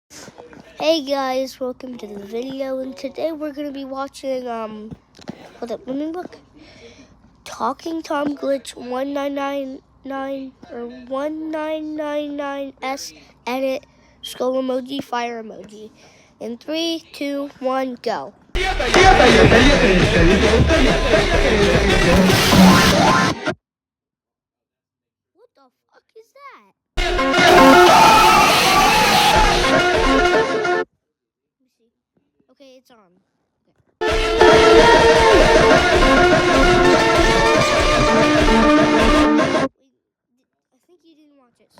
Hey guys, welcome to the video, and today we're gonna be watching hold up, let me look. Talking Tom Glitch 1999 or 1999S edit skull emoji fire emoji. In 3, 2, 1, go. What the fuck is that? Let me see. Okay, it's on. I think you didn't watch it, so.